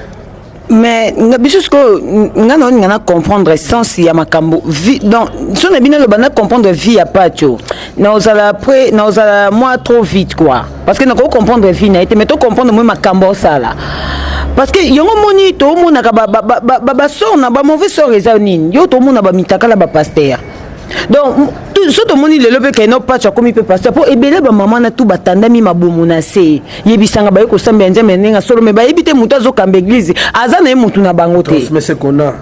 Mais biso ko ngana comprendre sens ya makambo vie donc si on a bien le bana comprendre vie ya Pacho na osala après na osala moi trop vite quoi parce que na ko comprendre vie na été mais to comprendre moi makambo sala parce que yongo moni to mona ka ba sort na ba mauvais sort ezanine yo to mona ba mitaka la ba pasteur donc tout le monde le lepe keno Pacho comme il peut passer pour ebele ba maman na tout batanda mi mabomu na se yebisanga ba ko samba nzambe nenga solo me ba ebite muta zo kamba église azana e mutu na bango te mais c'est qu'on a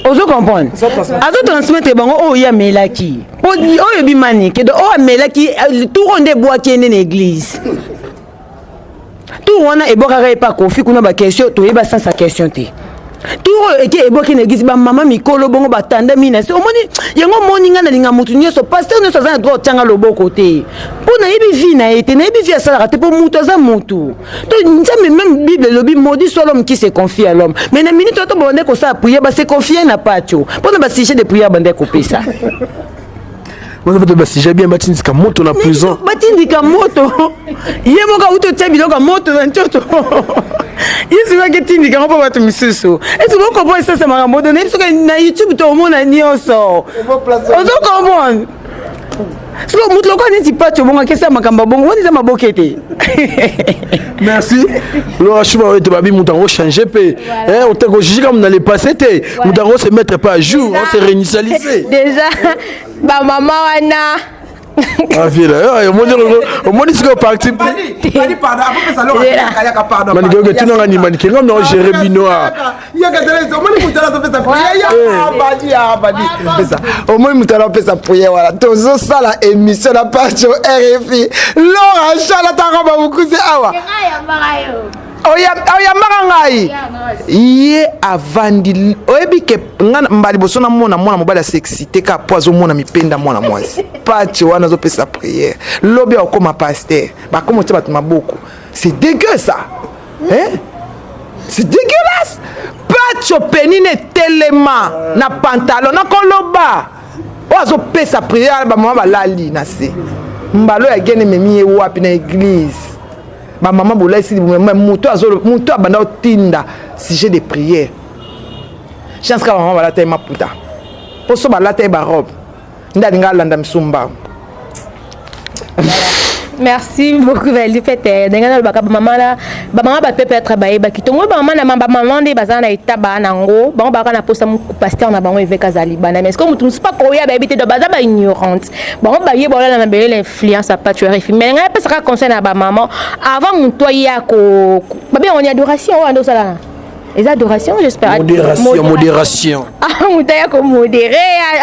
ozo comprendre azo transmettre bango o ya melaki po o yebi mani ke do o melaki tout ronde bois qui est na église tout wana e boka ka pas kofi kuna ba question to yeba sans sa question te tout eke eboki negisi ba mama mikolo bongo batanda mina se omoni yango moni ngana linga mutu nyoso pasteur nyoso za droit tanga loboko te pona yebi vie na ete na yebi vie sala te po mutu za mutu to nzambe même bible lobi maudit soit l'homme qui se confie à l'homme mais na minute to bonde ko sa prier ba se confier na Pacho pona ba sujet de prière bande ko pesa moi je vais si j'ai bien batindi ka moto na prison batindi ka moto yemo ka uto tsebi ka moto na nchoto Yesu va que tindi quand on va te misusu. Est-ce que vous comprenez ça m'a donné parce que na YouTube tout le monde a nioso. On comprend. Ce que mutu loko neti Pacho bonga kesa makamba bongo woni za mabokete. Merci. Laura Chouba te babi mutu on changer pe. On t'a juger comme dans le passé te. Mutu on se mettre pas à jour, on se réinitialiser. Déjà ba maman wana Ah ville, au moins c'est parti. Pardon, après ça leur pardon. Man que tu n'as ni man qui non non gérer binoa. Il y a que au moins mutala fait sa prière. Badi. Ça. Au moins mutala fait sa prière voilà. Tozo ça la émission la page RFI. Laura Chala ta roba beaucoup c'est awa. oyambaka ngai ye avandi oyebi ke nga mbali boso na mwana mobali asexité ka po azomona mipenda mwana mwasi pache wana azopesa prière lobi akoma pasteur bakoma otia bato maboko c'est dégueu ça hein? C'est dégueulasse pache openine telema na pantalon nakoloba oyo azopesa prière bamama balali na se mbalo ya gene memi ye wapi na église ba maman bolasi muto abanda otinda sujet de prière chance ka maman balata maputa poso balata ba robe ndalinga landa misumba. Merci beaucoup Valdi Fete. Dengana baka maman la ba maman ba peut être ba ki tongo ba maman na maman de bazana etaba nango ba ba na posta mu pasteur na bango évêque azali bana mais est-ce que mutu pas ko ya ba ebité de baza ba ignorante ba ba ye bola na belle influence à pas tuer mais nga pas ça concerne ba maman avant mutu ya ko ba bien on y adoration on ando sala les adorations j'espère modération ah mutaya ko modéré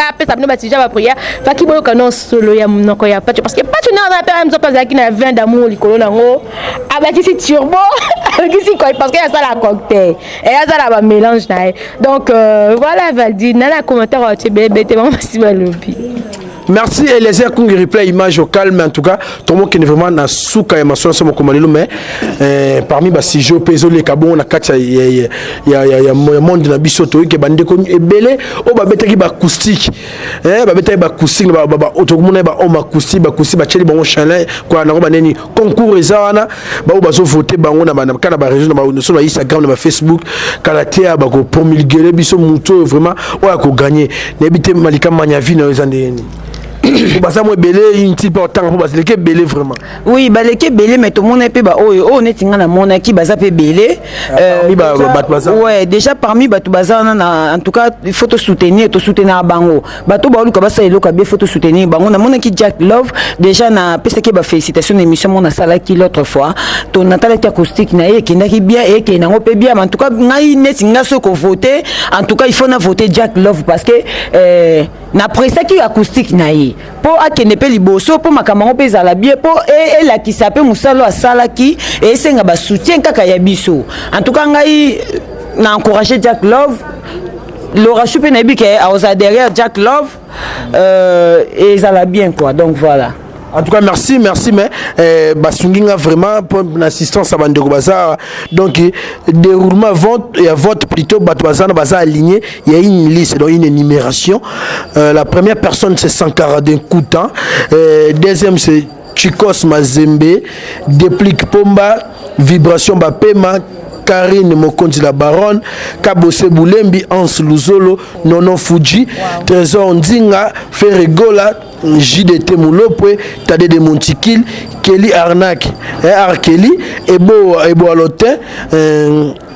après ça nous batija ba prière fa ki boyo kanon solo ya mnoko ya pas parce que pas tu na pas même pas qui na 20 d'amour likolo nango abaki si turbo abaki si quoi parce que ça la cocktail et ça la ba mélange na donc voilà Valdi na la commentaire tu bébé te vraiment si balobi. Merci Eliezer Kungi replay image au calme en tout cas tout le monde qui est vraiment na souka et mason sama komalelo mais parmi ba si jo peso les kabon na katia ya monde na bisoto ke bande ko ebele o ba betaki ba acoustique ba betaki ba acoustique ba otokumona ba homme acoustique ba cheli bango chalet quoi na ba neni concours ezana ba o bazo voter bango na kana ba région na ba sur Instagram na ba Facebook kalatea ba ko promulguer biso muto vraiment o ya ko gagner na bité malika manyavi na ezandeni. Basa mo belé une type autant pour baser que belé vraiment. Oui, ba leke belé mais tout le monde est ba oh netinga na mona ki baza pe belé. Ouais, déjà parmi batu baza en tout cas il faut te soutenir bango. Bato ba luka basa eloka bien faut te soutenir bango na mona ki Jack Love déjà na pesa ke ba félicitations émission mona sala ki l'autre fois. Ton Nathalie acoustique na e ki ndaki bien et ki na ngope bien en tout cas ngai netinga soko voter en tout cas il faut na voter Jack Love parce que na presa ki acoustique na e po akende pe liboso po makambo pe za la bien po et la ki sape musalo asala ki et senga ba soutien kaka ya biso en tout cas ngai na encourager Jack Love Laura Choupe na bi ke a derrière Jack Love et ça la bien quoi donc voilà. En tout cas, merci, mais Basunginga vraiment pour l'assistance à Bandego Bazar. Donc, déroulement vote et vote plutôt Batouazana Bazar aligné. Il y a une liste, donc une énumération. La première personne, c'est Sankara d'un coup de temps. Deuxième, c'est Chikos Mazembe. Déplique Pomba. Vibration Bapema. Karine Mokonzi la Baronne, Kabose Boulembi, Ans Luzolo, Nono Fuji, Trésor Ndinga, Ferregola, JDT Moulopwe, Tade de Montikil, Kelly Arnak, Arkeli, Ebo Alotin,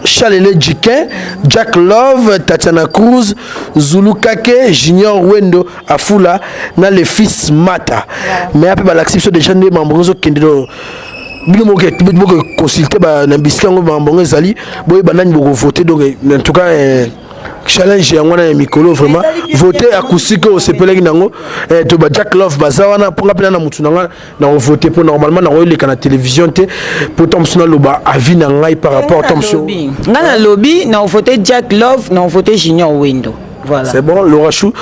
Chalele Djikin, Jack Love, Tatiana Cruz, Zulu Kake, Junior Wendo, Afula, na les fils Mata. Mais après l'acception des gens des membres qui bino mo consulter ba na biskango ba mbongo ezali boy banani boko voter donc en tout cas challenge ya ngwana ya mikolo vraiment voter acoustique au sepeleki nango to ba Jack Love bazawana pour ngapela na mutu nanga na voter pour normalement na oyeleka na télévision te pour tomsona loba avis na ngai par rapport tomso ngana lobby na voter Jack Love na voter Junior Wendo. Voilà. C'est bon, Laura Chou,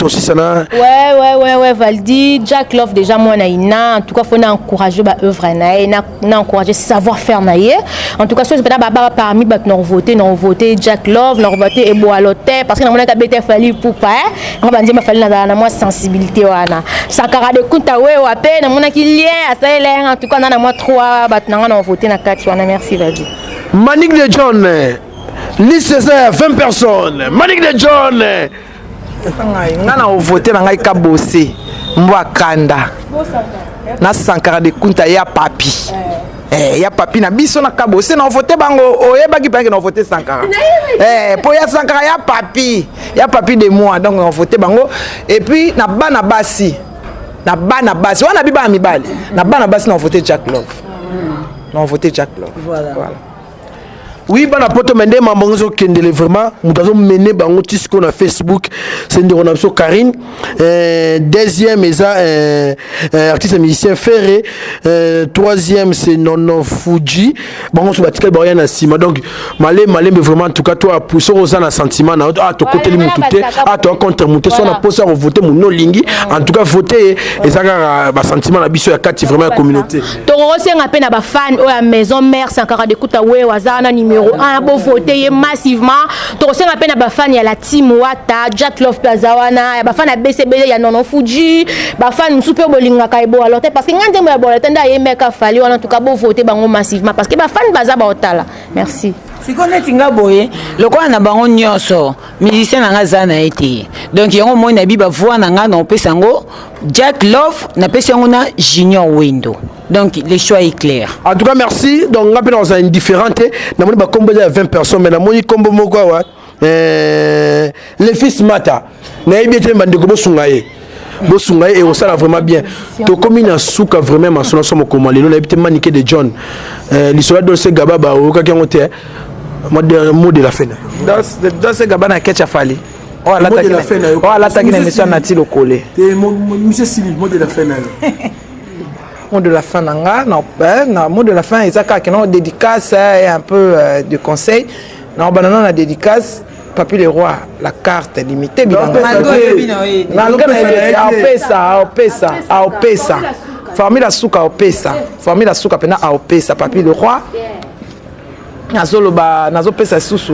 aussi ça n'a. Ouais, Valdi, Jack Love déjà moi na en tout cas faut encourager ba œuvre na encourager savoir-faire naie. En tout cas ce peut pas parmi ba non voter Jack Love, non voter Ebo Alotin parce que na mona ka bete fali pour pas on va dire ma fali na moi sensibilité wana. Sankara de kunta we wa pe na mona ki lien à ça en tout cas na moi 3 ba na voter na 4 wana merci Valdi. Manik de John. Liste ça 20 personnes. Manik de John. Ngana o voter na ngai Kabose. Mbwa Kanda. Na Sankara de Kunta ya papi. Ya papi na biso na Kabose na voter bango oyebaki pa na voter Sankara. Po ya Sankara ya papi de moi donc on voter bango et puis na bana basi. Na bana basi wana biba mibali. Na bana basi na voter Jack Love. Na voter Jack Love. Voilà. Oui, bana poto mende mamanzo kendele vraiment nous avons mené bango tisiko na Facebook, c'est ndeko na so Karine. Deuxième eza artiste musicien Ferré. Troisième c'est Nono Fuji. Bango so batika ba na sima. Donc malé mais vraiment en tout cas toi pour so na sentiment na to côté li mututé, to contre muté so na posa voter mon lingi. En tout cas voter ezaka ba sentiment na biso ya kati vraiment la communauté. To rosenga pe na ba fan o ya maison mère sankara de kuta we wazana numéro 1 bo voter massivement. To rosenga pe na ba fan ya la team Wata, Jack Love Plaza wana, ya ba fan ya BCB ya Nono Fuji, ba fan super bolinga kaibo alors parce que ngande mo ya bola tenda yemeka fali wana en tout cas bo voter bango massivement parce que ba fan baza ba otala. Merci. Si connaît tinga boye le quoi na bango nyonso musicien nanga zana été donc yango mo na biba voix nanga na pesango Jack Love na pesango na Junior Window donc le choix est clair. En tout cas merci donc on appelle dans un indifférente na moni ba combo de 20 personnes mais na moni combo moko wa les fils mata na ebité bandeko bosungaye bosungaye et on ça vraiment bien to commune na souka vraiment masona somo comme lelo na ebité maniqué de John l'histoire de ce gaba ba o ka kengote mot de la fin. Dans ce gabana ketcha fali. Oh la tagine mission nati le collé. Monsieur Sili mot de la fin. Mot de la fin nanga na mot de la fin ezaka que non dédicace et un peu de conseil. Na banana na dédicace Papi le roi la carte limitée bilanga. Na pesa. Famille la souka opesa. Famille la souka pena opesa Papi le roi. Nazo pesa susu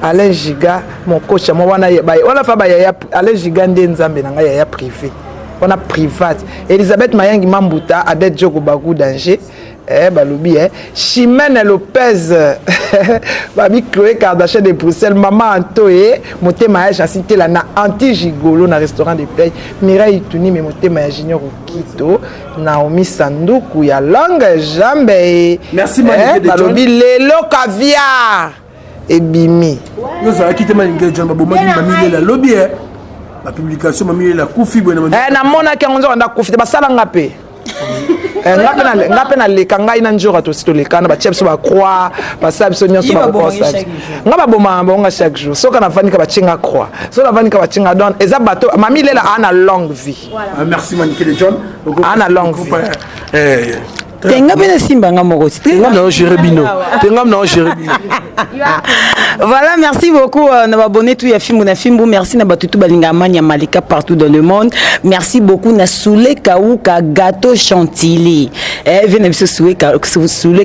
Alain Giga mon coach moi wana wana fa ba ya Alain Giga nde nzambe nanga ya privé wana private Elisabeth Mayangi Mambuta Adet Joko Bagou danger balobi Chimène Lopez babi Chloé Kardashian de Bruxelles maman Antoé motema ya cité la na anti gigolo na restaurant de play Mireille Tuni mais motema ya Junior Okito Naomi Sanduku ya longue jambe merci balobi lelo caviar ebimi nous a quitté Malinga John Babomaki mamile la lobby la publication mamile la kufi bwana na mona ke nzo nda kufi basala ngape ngape na leka ngai na njora to sito lekana ba chips ba croix ba sabso nyonso ba croix ngaba boma bonga chaque jour soka na vanika ba chinga croix so na vanika ba chinga don eza bato mami lela ana longue vie merci Manique de John ana longue vie tenga bena simba nga moko tenga na Jérémino tenga na Jérémino. Voilà, merci beaucoup na abonné tout ya Fimbu na Fimbu, merci na batutu balinga mania malika partout dans le monde. Merci beaucoup na Soule Kauka gâteau chantilly. Venez monsieur Soule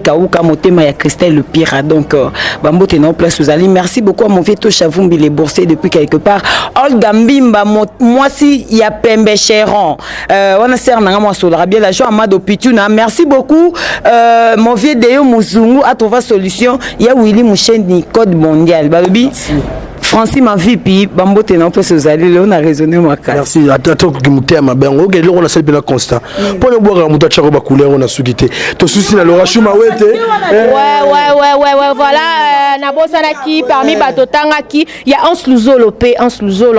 Kauka motema ya Christelle le pire donc bambote non place vous allez. Merci beaucoup à mon vieux Chavumbi les boursiers depuis quelque part. Olga Mbimba moi si ya Pembe Cheron. Wana ser na moi sola bien la joie Amado Pituna. Merci beaucoup mon vieux Deo Muzungu a trouvé solution. Ya Willy Mouchendi code mondial balobi Francis ma VP bambote na peut se aller on a raisonné moi merci attends que mutema ben on gele on a celle bien constant pour le boire muta chako ba couleur on a sukité to souci na Laura Chuma wete ouais voilà na bossa na ki parmi batotanga ki il y a Hans Luzolo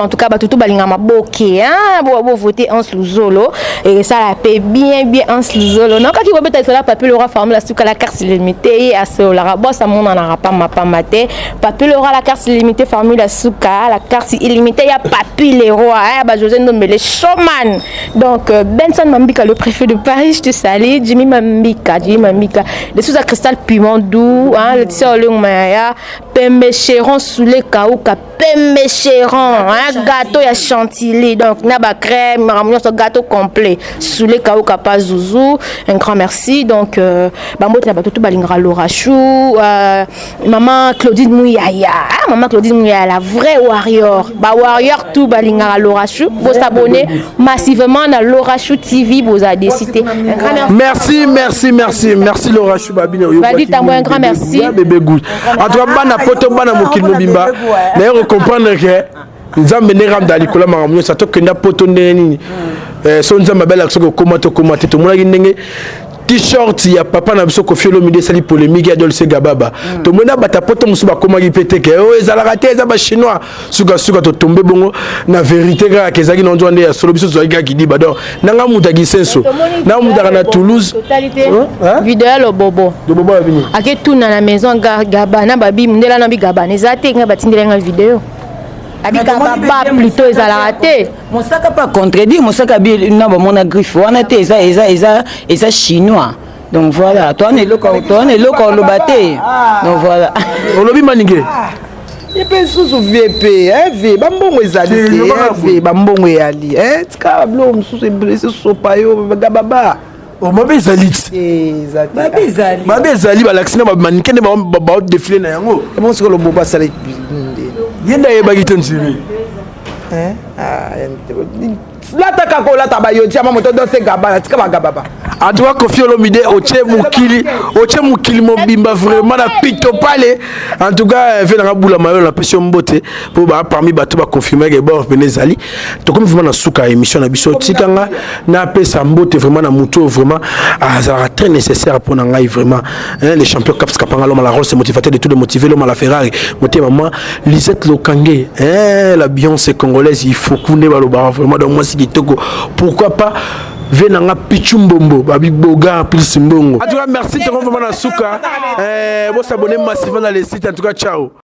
en tout cas batutu balinga maboke bo voter Hans Luzolo et ça la paie bien Hans Luzolo non quand il va mettre ça Papi le roi formule la suka la carte limitée à ce la bossa mon na pas mate Papi le roi la carte limitée formule la suka la carte illimitée ya Papi le roi José Ndombele showman donc Benson Mambika le préfet de Paris je te salue Jimmy Mambika de sous à Cristal Pimondou le tisseur le maya Pembe Cheron Soule Kauka Pembe Cheron gâteau ya chantilly donc naba crème ramon ce gâteau complet Soule Kauka pas zouzou un grand merci donc bambote na batutu balingra Laura Chou maman Claudine Mouyaya la vraie warrior warrior tout balingra Laura Chou vous s'abonner massivement na Laura Chou TV vous a décidé merci Laura Chou babina un grand merci bébé good en tout cas bana poto bana mokil mobimba d'ailleurs comprendre que nzambe ne ram dali kola maramyo sa to kenda poto neni so nzambe bela ko koma to mona ndenge t-shirt ya papa na biso Koffi Olomide sali polémique ya Dolce Gababa to mona batapoto musu bakoma répéter que oh ezalaka te eza ba chinois suka to tomber bongo na vérité ka kezaki na nzwande ya solo biso zo ka kidi bador nanga mutaki senso na mutaka na Toulouse totalité vidéo le bobo abini ake tuna na maison Gabana babi mundela na bi Gabana ezate nga batindela nga vidéo abika baba plutôt ezalaka te mosaka pas contredire mosaka bi na ba mona griffe wana te eza chinois donc voilà toi ne loko lo baté donc voilà olobi maninge yepe susu VP v bambongo ezali v bambongo yali tika blo mususu blessé sopa yo gababa mabe ezali balakisina bamanike nde baodefile na yango emonsiko lobobo asala yenda yebaki te nsimi lataka kolata bayotiama moto dose gabana tika bagababa en tout cas Koffi Olomide oche mukili mobimba vraiment na pito pale en tout cas ve na bula mayo na pession mbote pour ba parmi bato ba confirmer que bon benezali to comme vraiment na suka émission na biso tikanga na pesa mbote vraiment na muto vraiment ça très nécessaire pour na ngai vraiment les champions Caps Kapanga l'homme la rôle c'est motivateur de tout de motiver l'homme à la Ferrari motiver maman Lisette Lokangé la Beyoncé congolaise il faut qu'on ait vraiment donc moi c'est kitoko pourquoi pas venanga pichumbombo babi boga plus mbongo en tout cas merci de vraiment na suka bon s'abonner massivement dans les sites en tout cas ciao.